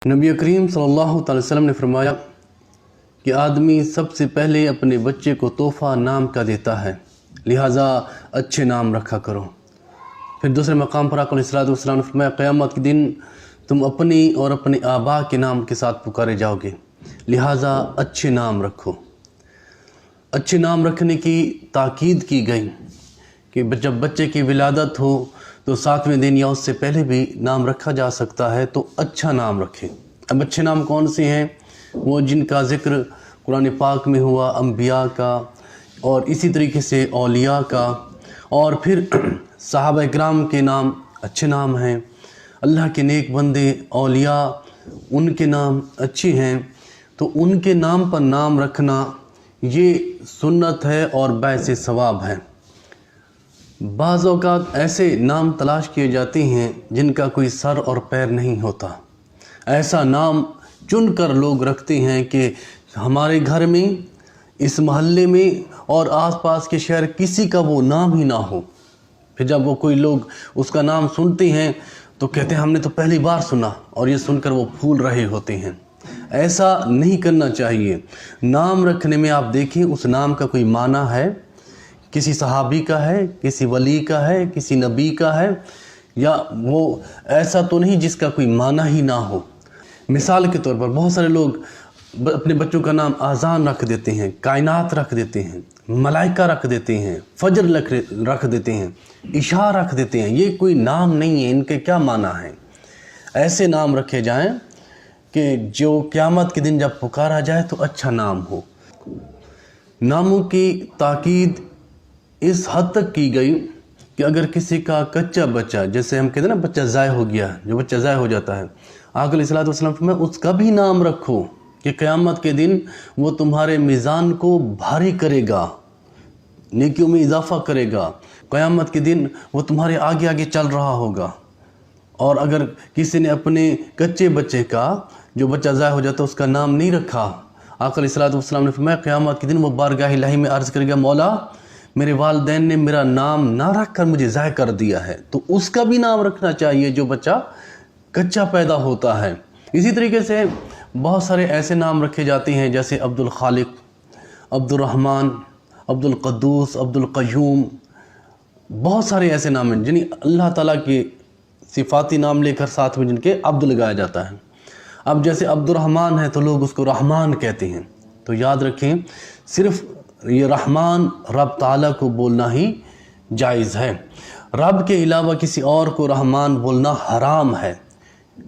نبی کریم صلی اللہ علیہ وسلم نے فرمایا کہ آدمی سب سے پہلے اپنے بچے کو تحفہ نام کا دیتا ہے، لہٰذا اچھے نام رکھا کرو۔ پھر دوسرے مقام پر آقا علیہ السلام نے فرمایا قیامت کے دن تم اپنی اور اپنے آبا کے نام کے ساتھ پکارے جاؤ گے، لہٰذا اچھے نام رکھو۔ اچھے نام رکھنے کی تاکید کی گئی کہ جب بچے کی ولادت ہو تو 7ویں دن یا اس سے پہلے بھی نام رکھا جا سکتا ہے، تو اچھا نام رکھیں۔ اب اچھے نام کون سے ہیں؟ وہ جن کا ذکر قرآن پاک میں ہوا، انبیاء کا، اور اسی طریقے سے اولیاء کا، اور پھر صحابہ کرام کے نام اچھے نام ہیں، اللہ کے نیک بندے اولیاء ان کے نام اچھے ہیں، تو ان کے نام پر نام رکھنا یہ سنت ہے اور باعث ثواب ہے۔ بعض اوقات ایسے نام تلاش کیے جاتے ہیں جن کا کوئی سر اور پیر نہیں ہوتا، ایسا نام چن کر لوگ رکھتے ہیں کہ ہمارے گھر میں، اس محلے میں اور آس پاس کے شہر کسی کا وہ نام ہی نہ ہو۔ پھر جب وہ کوئی لوگ اس کا نام سنتے ہیں تو کہتے ہیں ہم نے تو پہلی بار سنا، اور یہ سن کر وہ پھول رہے ہوتے ہیں۔ ایسا نہیں کرنا چاہیے۔ نام رکھنے میں آپ دیکھیں اس نام کا کوئی معنی ہے، کسی صحابی کا ہے، کسی ولی کا ہے، کسی نبی کا ہے، یا وہ ایسا تو نہیں جس کا کوئی معنی ہی نہ ہو۔ مثال کے طور پر بہت سارے لوگ اپنے بچوں کا نام آذان رکھ دیتے ہیں، کائنات رکھ دیتے ہیں، ملائکہ رکھ دیتے ہیں، فجر رکھ دیتے ہیں، عشاء رکھ دیتے ہیں۔ یہ کوئی نام نہیں ہے، ان کے کیا معنی ہیں؟ ایسے نام رکھے جائیں کہ جو قیامت کے دن جب پکارا جائے تو اچھا نام ہو۔ ناموں کی تاکید اس حد تک کی گئی کہ اگر کسی کا کچا بچہ، جیسے ہم کہتے ہیں نا بچہ ضائع ہو گیا، جو بچہ ضائع ہو جاتا ہے، آقا علیہ السلام فرمایا اس کا بھی نام رکھو کہ قیامت کے دن وہ تمہارے میزان کو بھاری کرے گا، نیکیوں میں اضافہ کرے گا، قیامت کے دن وہ تمہارے آگے آگے چل رہا ہوگا۔ اور اگر کسی نے اپنے کچے بچے کا، جو بچہ ضائع ہو جاتا ہے، اس کا نام نہیں رکھا، آقا علیہ السلام نے فرمایا قیامت کے دن وہ بارگاہ الہی میں عرض کرے گا مولا میرے والدین نے میرا نام نہ رکھ کر مجھے ضائع کر دیا ہے۔ تو اس کا بھی نام رکھنا چاہیے جو بچہ کچا پیدا ہوتا ہے۔ اسی طریقے سے بہت سارے ایسے نام رکھے جاتے ہیں جیسے عبد الخالق، عبد الرحمن، عبد القدوس، عبد القیوم، بہت سارے ایسے نام ہیں جنہیں اللہ تعالیٰ کے صفاتی نام لے کر ساتھ میں جن کے عبد لگایا جاتا ہے۔ اب جیسے عبد الرحمن ہے تو لوگ اس کو رحمان کہتے ہیں، تو یاد رکھیں صرف یہ رحمان رب تعالیٰ کو بولنا ہی جائز ہے، رب کے علاوہ کسی اور کو رحمان بولنا حرام ہے۔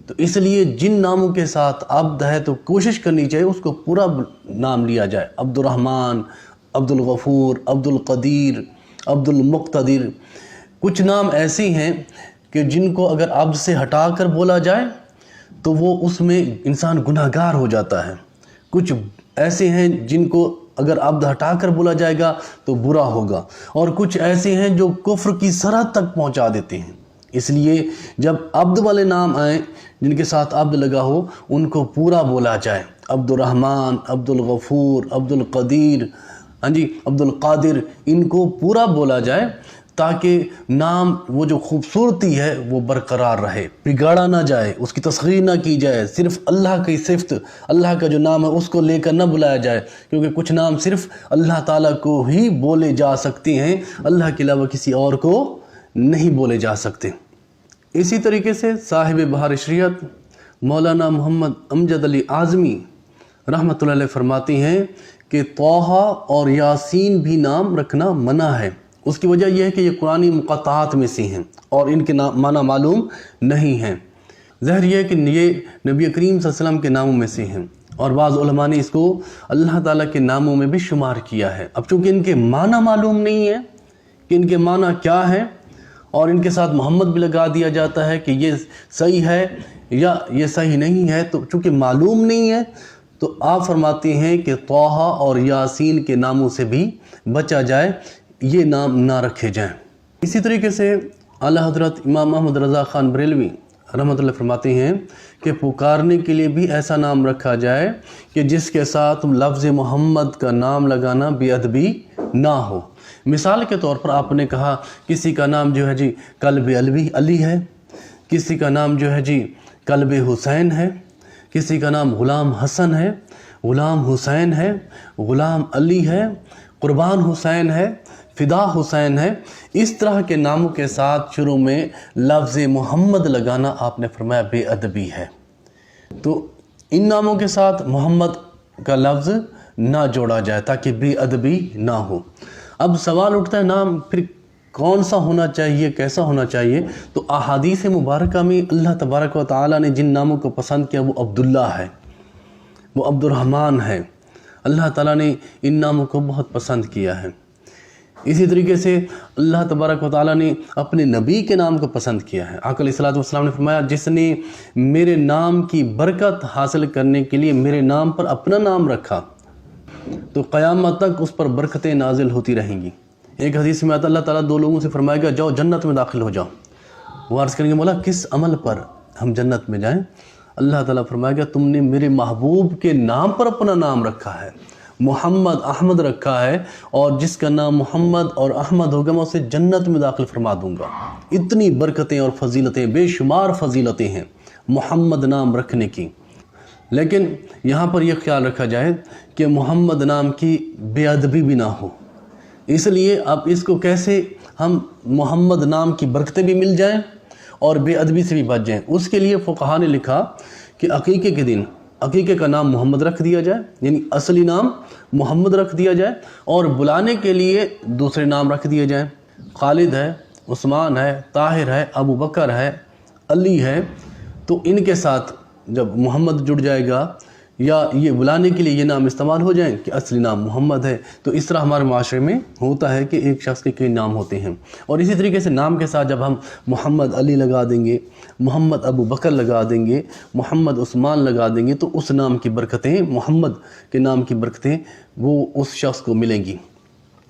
تو اس لیے جن ناموں کے ساتھ عبد ہے تو کوشش کرنی چاہیے اس کو پورا نام لیا جائے، عبد الرحمن، عبد الغفور، عبد القدیر، عبد المقتدر۔ کچھ نام ایسے ہیں کہ جن کو اگر عبد سے ہٹا کر بولا جائے تو وہ اس میں انسان گناہ گار ہو جاتا ہے، کچھ ایسے ہیں جن کو اگر عبد ہٹا کر بولا جائے گا تو برا ہوگا، اور کچھ ایسے ہیں جو کفر کی سرحد تک پہنچا دیتے ہیں۔ اس لیے جب عبد والے نام آئیں جن کے ساتھ عبد لگا ہو ان کو پورا بولا جائے، عبد الرحمن، عبد الغفور، عبد القدیر، عبد القادر، ان کو پورا بولا جائے تاکہ نام وہ جو خوبصورتی ہے وہ برقرار رہے، بگاڑا نہ جائے، اس کی تصغیر نہ کی جائے، صرف اللہ کی صفت، اللہ کا جو نام ہے اس کو لے کر نہ بلایا جائے، کیونکہ کچھ نام صرف اللہ تعالیٰ کو ہی بولے جا سکتے ہیں، اللہ کے علاوہ کسی اور کو نہیں بولے جا سکتے۔ اسی طریقے سے صاحب بہار شریعت مولانا محمد امجد علی اعظمی رحمۃ اللہ علیہ فرماتے ہیں کہ طٰہٰ اور یاسین بھی نام رکھنا منع ہے۔ اس کی وجہ یہ ہے کہ یہ قرآنی مقطعات میں سے ہیں اور ان کے معنی معلوم نہیں ہیں۔ ظاہر یہ ہے کہ یہ نبی کریم صلی اللہ علیہ وسلم کے ناموں میں سے ہیں، اور بعض علماء نے اس کو اللہ تعالیٰ کے ناموں میں بھی شمار کیا ہے۔ اب چونکہ ان کے معنی معلوم نہیں ہے کہ ان کے معنی کیا ہے، اور ان کے ساتھ محمد بھی لگا دیا جاتا ہے کہ یہ صحیح ہے یا یہ صحیح نہیں ہے، تو چونکہ معلوم نہیں ہے تو آپ فرماتے ہیں کہ طٰہٰ اور یاسین کے ناموں سے بھی بچا جائے، یہ نام نہ رکھے جائیں۔ اسی طریقے سے اعلیٰ حضرت امام محمد رضا خان بریلوی رحمۃ اللہ فرماتے ہیں کہ پکارنے کے لیے بھی ایسا نام رکھا جائے کہ جس کے ساتھ لفظ محمد کا نام لگانا بے ادبی نہ ہو۔ مثال کے طور پر آپ نے کہا کسی کا نام جو ہے قلب علی ہے، کسی کا نام جو ہے قلب حسین ہے، کسی کا نام غلام حسن ہے، غلام حسین ہے، غلام علی ہے، قربان حسین ہے، فدا حسین ہے۔ اس طرح کے ناموں کے ساتھ شروع میں لفظ محمد لگانا آپ نے فرمایا بے ادبی ہے۔ تو ان ناموں کے ساتھ محمد کا لفظ نہ جوڑا جائے تاکہ بے ادبی نہ ہو۔ اب سوال اٹھتا ہے نام پھر کون سا ہونا چاہیے، کیسا ہونا چاہیے؟ تو احادیث مبارکہ میں اللہ تبارک و تعالیٰ نے جن ناموں کو پسند کیا وہ عبداللہ ہے، وہ عبد الرحمن ہے۔ اللہ تعالیٰ نے ان ناموں کو بہت پسند کیا ہے۔ اسی طریقے سے اللہ تبارک و تعالیٰ نے اپنے نبی کے نام کو پسند کیا ہے۔ آقا علیہ الصلوۃ والسلام نے فرمایا جس نے میرے نام کی برکت حاصل کرنے کے لیے میرے نام پر اپنا نام رکھا تو قیامت تک اس پر برکتیں نازل ہوتی رہیں گی۔ ایک حدیث میں آتا اللہ تعالیٰ دو لوگوں سے فرمائے گا جاؤ جنت میں داخل ہو جاؤ۔ وہ عرض کریں گے مولا کس عمل پر ہم جنت میں جائیں؟ اللہ تعالیٰ فرمائے گا تم نے میرے محبوب کے نام پر اپنا نام رکھا ہے، محمد احمد رکھا ہے، اور جس کا نام محمد اور احمد ہوگا میں اسے جنت میں داخل فرما دوں گا۔ اتنی برکتیں اور فضیلتیں، بے شمار فضیلتیں ہیں محمد نام رکھنے کی۔ لیکن یہاں پر یہ خیال رکھا جائے کہ محمد نام کی بے ادبی بھی نہ ہو، اس لیے اب اس کو کیسے ہم محمد نام کی برکتیں بھی مل جائیں اور بے ادبی سے بھی بچ جائیں۔ اس کے لیے فقہا نے لکھا کہ عقیقے کے دن عقیقے کا نام محمد رکھ دیا جائے، یعنی اصلی نام محمد رکھ دیا جائے، اور بلانے کے لیے دوسرے نام رکھ دیے جائیں۔ خالد ہے، عثمان ہے، طاہر ہے، ابو بکر ہے، علی ہے، تو ان کے ساتھ جب محمد جڑ جائے گا یا یہ بلانے کے لیے یہ نام استعمال ہو جائیں کہ اصلی نام محمد ہے۔ تو اس طرح ہمارے معاشرے میں ہوتا ہے کہ ایک شخص کے کئی نام ہوتے ہیں، اور اسی طریقے سے نام کے ساتھ جب ہم محمد علی لگا دیں گے، محمد ابو بکر لگا دیں گے، محمد عثمان لگا دیں گے، تو اس نام کی برکتیں، محمد کے نام کی برکتیں وہ اس شخص کو ملیں گی۔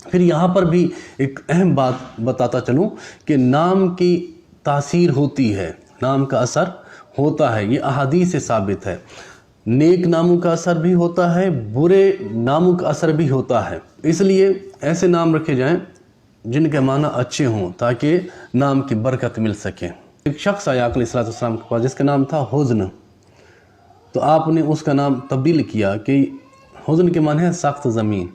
پھر یہاں پر بھی ایک اہم بات بتاتا چلوں کہ نام کی تاثیر ہوتی ہے، نام کا اثر ہوتا ہے، یہ احادیث سے ثابت ہے۔ نیک ناموں کا اثر بھی ہوتا ہے، برے ناموں کا اثر بھی ہوتا ہے، اس لیے ایسے نام رکھے جائیں جن کے معنی اچھے ہوں تاکہ نام کی برکت مل سکے۔ ایک شخص آیا آقا علیہ السلام کے پاس جس کا نام تھا حزن، تو آپ نے اس کا نام تبدیل کیا کہ حزن کے معنی ہے سخت زمین۔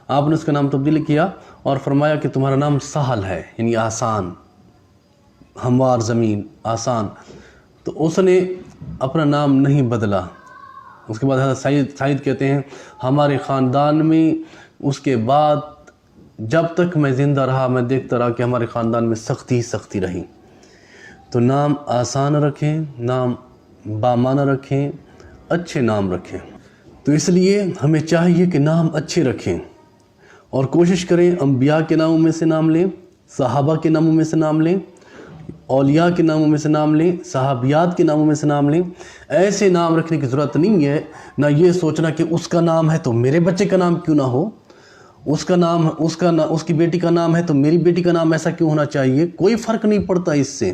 آپ نے اس کا نام تبدیل کیا اور فرمایا کہ تمہارا نام سہل ہے، یعنی آسان، ہموار زمین، آسان۔ تو اس نے اپنا نام نہیں بدلا۔ اس کے بعد حضرت سعید کہتے ہیں ہمارے خاندان میں اس کے بعد جب تک میں زندہ رہا میں دیکھتا رہا کہ ہمارے خاندان میں سختی ہی سختی رہی۔ تو نام آسان رکھیں، نام بامعنی رکھیں، اچھے نام رکھیں۔ تو اس لیے ہمیں چاہیے کہ نام اچھے رکھیں اور کوشش کریں انبیاء کے ناموں میں سے نام لیں، صحابہ کے ناموں میں سے نام لیں، اولیاء کے ناموں میں سے نام لیں، صحابیات کے ناموں میں سے نام لیں۔ ایسے نام رکھنے کی ضرورت نہیں ہے، نہ یہ سوچنا کہ اس کا نام ہے تو میرے بچے کا نام کیوں نہ ہو، اس کی بیٹی کا نام ہے تو میری بیٹی کا نام ایسا کیوں ہونا چاہیے۔ کوئی فرق نہیں پڑتا اس سے،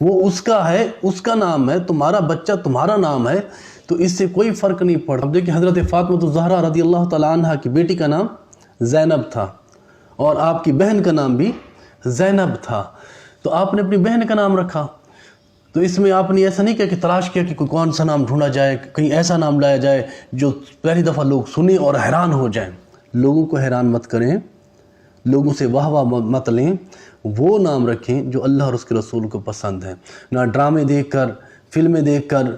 وہ اس کا ہے، اس کا نام ہے، تمہارا بچہ تمہارا نام ہے، تو اس سے کوئی فرق نہیں پڑتا۔ اب دیکھیں حضرت فاطمہ الزہرا رضی اللہ تعالیٰ عنہ کی بیٹی کا نام زینب تھا اور آپ کی بہن کا نام بھی زینب تھا، تو آپ نے اپنی بہن کا نام رکھا۔ تو اس میں آپ نے ایسا نہیں کیا کہ تلاش کیا کہ کون سا نام ڈھونڈا جائے، کہیں ایسا نام لایا جائے جو پہلی دفعہ لوگ سنیں اور حیران ہو جائیں۔ لوگوں کو حیران مت کریں، لوگوں سے واہ واہ مت لیں، وہ نام رکھیں جو اللہ اور اس کے رسول کو پسند ہے۔ نہ ڈرامے دیکھ کر، فلمیں دیکھ کر،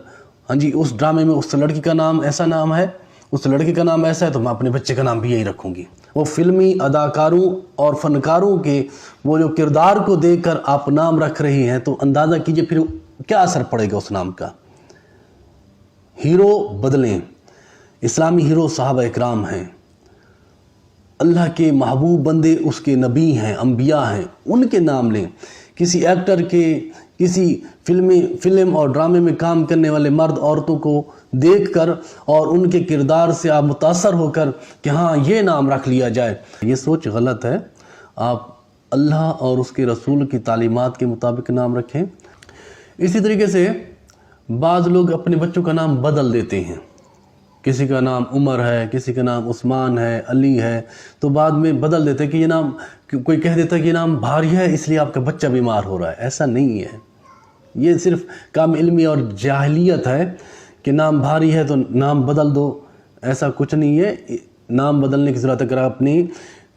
ہاں جی اس ڈرامے میں اس لڑکی کا نام ایسا نام ہے، اس لڑکے کا نام ایسا ہے تو میں اپنے بچے کا نام بھی یہی رکھوں گی۔ وہ فلمی اداکاروں اور فنکاروں کے وہ جو کردار کو دیکھ کر آپ نام رکھ رہی ہیں تو اندازہ کیجئے پھر کیا اثر پڑے گا اس نام کا۔ ہیرو بدلیں، اسلامی ہیرو صحابہ اکرام ہیں، اللہ کے محبوب بندے اس کے نبی ہیں، انبیاء ہیں، ان کے نام لیں۔ کسی ایکٹر کے، کسی فلم اور ڈرامے میں کام کرنے والے مرد عورتوں کو دیکھ کر اور ان کے کردار سے آپ متاثر ہو کر کہ ہاں یہ نام رکھ لیا جائے، یہ سوچ غلط ہے۔ آپ اللہ اور اس کے رسول کی تعلیمات کے مطابق نام رکھیں۔ اسی طریقے سے بعض لوگ اپنے بچوں کا نام بدل دیتے ہیں، کسی کا نام عمر ہے، کسی کا نام عثمان ہے، علی ہے، تو بعد میں بدل دیتے ہیں کہ یہ نام، کوئی کہہ دیتا ہے کہ یہ نام بھاری ہے اس لیے آپ کا بچہ بیمار ہو رہا ہے۔ ایسا نہیں ہے، یہ صرف کم علمی اور جاہلیت ہے کہ نام بھاری ہے تو نام بدل دو، ایسا کچھ نہیں ہے. نام بدلنے کی ضرورت ہے. اگر آپ نے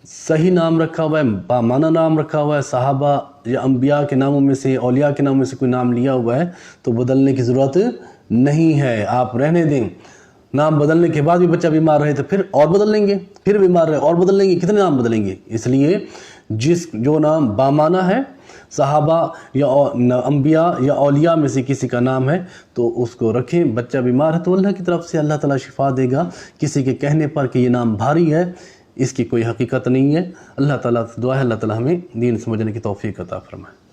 صحیح نام رکھا ہوا ہے، بامعنی نام رکھا ہوا ہے، صحابہ یا انبیاء کے ناموں میں سے، اولیاء کے ناموں میں سے کوئی نام لیا ہوا ہے تو بدلنے کی ضرورت نہیں ہے، آپ رہنے دیں. نام بدلنے کے بعد بھی بچہ بیمار رہے تو پھر اور بدل لیں گے، پھر بیمار رہے اور بدل لیں گے، کتنے نام بدلیں گے؟ اس لیے جو نام بامعنی ہے، صحابہ یا انبیاء یا اولیاء میں سے کسی کا نام ہے تو اس کو رکھیں. بچہ بیمار ہے تو اللہ کی طرف سے اللہ تعالیٰ شفا دے گا. کسی کے کہنے پر کہ یہ نام بھاری ہے، اس کی کوئی حقیقت نہیں ہے. اللہ تعالیٰ سے دعا ہے اللہ تعالیٰ ہمیں دین سمجھنے کی توفیق عطا فرمائے.